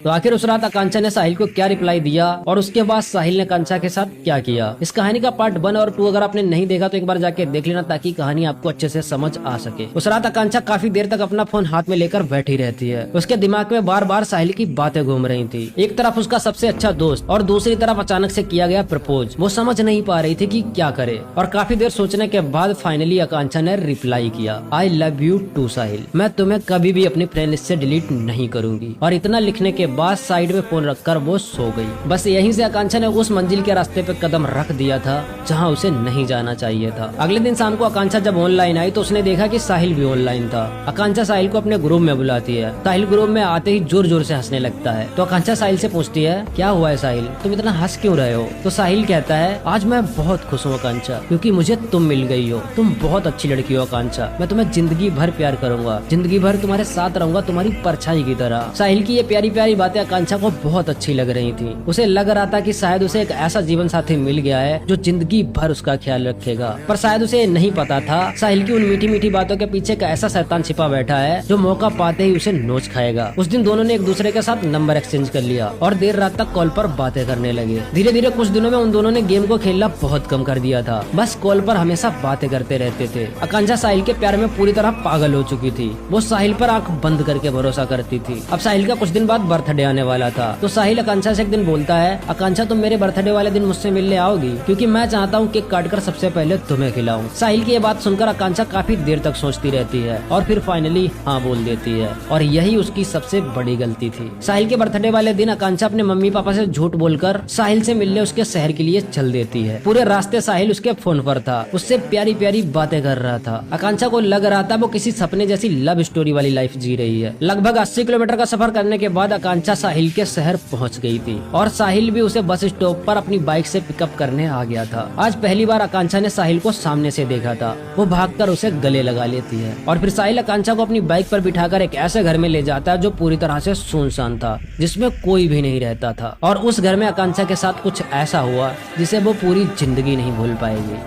तो आखिर उस रात आकांक्षा ने साहिल को क्या रिप्लाई दिया और उसके बाद साहिल ने आकांक्षा के साथ क्या किया, इस कहानी का पार्ट 1 और 2 अगर आपने नहीं देखा तो एक बार जाके देख लेना ताकि कहानी आपको अच्छे से समझ आ सके। उस रात आकांक्षा काफी देर तक अपना फोन हाथ में लेकर बैठी रहती है। उसके दिमाग में बार बार साहिल की बातें घूम रही थी। एक तरफ उसका सबसे अच्छा दोस्त और दूसरी तरफ अचानक से किया गया प्रपोज। वो समझ नहीं पा रही थी कि क्या करे और काफी देर सोचने के बाद फाइनली आकांक्षा ने रिप्लाई किया, आई लव यू टू साहिल, मैं तुम्हें कभी भी अपनी फ्रेंड लिस्ट से डिलीट नहीं करूंगी। और इतना लिखने के बाद साइड में फोन रखकर वो सो गई। बस यहीं से आकांक्षा ने उस मंजिल के रास्ते पे कदम रख दिया था जहां उसे नहीं जाना चाहिए था। अगले दिन शाम को आकांक्षा जब ऑनलाइन आई तो उसने देखा कि साहिल भी ऑनलाइन था। आकांक्षा साहिल को अपने ग्रुप में बुलाती है। साहिल ग्रुप में आते ही जोर जोर से हंसने लगता है। तो आकांक्षा साहिल से पूछती है, क्या हुआ है साहिल, तुम इतना हंस क्यों रहे हो? तो साहिल कहता है, आज मैं बहुत खुश हूँ आकांक्षा, क्योंकि मुझे तुम मिल गई हो। तुम बहुत अच्छी लड़की हो आकांक्षा, मैं तुम्हें जिंदगी भर प्यार करूंगा, जिंदगी भर तुम्हारे साथ रहूंगा, तुम्हारी परछाई की तरह। साहिल की ये प्यारी प्यारी बातें आकांक्षा को बहुत अच्छी लग रही थी। उसे लग रहा था कि शायद उसे एक ऐसा जीवन साथी मिल गया है जो जिंदगी भर उसका ख्याल रखेगा। पर शायद उसे नहीं पता था साहिल की उन मीठी मीठी बातों के पीछे एक ऐसा शैतान छिपा बैठा है जो मौका पाते ही उसे नोच खाएगा। उस दिन दोनों ने एक दूसरे के साथ नंबर एक्सचेंज कर लिया और देर रात तक कॉल पर बातें करने लगे। धीरे धीरे कुछ दिनों में उन दोनों ने गेम को खेलना बहुत कम कर दिया था। बस कॉल पर हमेशा बातें करते रहते थे। आकांक्षा साहिल के प्यार में पूरी तरह पागल हो चुकी थी। वो साहिल पर आंख बंद करके भरोसा करती थी। अब साहिल का कुछ दिन बाद बर्थडे आने वाला था तो साहिल आकांक्षा से एक दिन बोलता है, आकांक्षा तुम मेरे बर्थडे वाले दिन मुझसे मिलने आओगी, क्योंकि मैं चाहता हूँ केक काटकर सबसे पहले तुम्हें खिलाऊं। साहिल की ये बात सुनकर आकांक्षा काफी देर तक सोचती रहती है और फिर फाइनली हाँ बोल देती है। और यही उसकी सबसे बड़ी गलती थी। साहिल के बर्थडे वाले दिन आकांक्षा अपने मम्मी पापा से झूठ बोलकर साहिल से मिलने उसके शहर के लिए चल देती है। पूरे रास्ते साहिल उसके फोन पर था, उससे प्यारी प्यारी बातें कर रहा था। आकांक्षा को लग रहा था वो किसी सपने जैसी लव स्टोरी वाली लाइफ जी रही है। लगभग 80 किलोमीटर का सफर करने के बाद आकांक्षा साहिल के शहर पहुंच गई थी और साहिल भी उसे बस स्टॉप पर अपनी बाइक से पिकअप करने आ गया था। आज पहली बार आकांक्षा ने साहिल को सामने से देखा था। वो भागकर उसे गले लगा लेती है और फिर साहिल आकांक्षा को अपनी बाइक पर बिठाकर एक ऐसे घर में ले जाता है जो पूरी तरह से सुनसान था, जिसमें कोई भी नहीं रहता था। और उस घर में आकांक्षा के साथ कुछ ऐसा हुआ जिसे वो पूरी जिंदगी नहीं भूल पाएगी।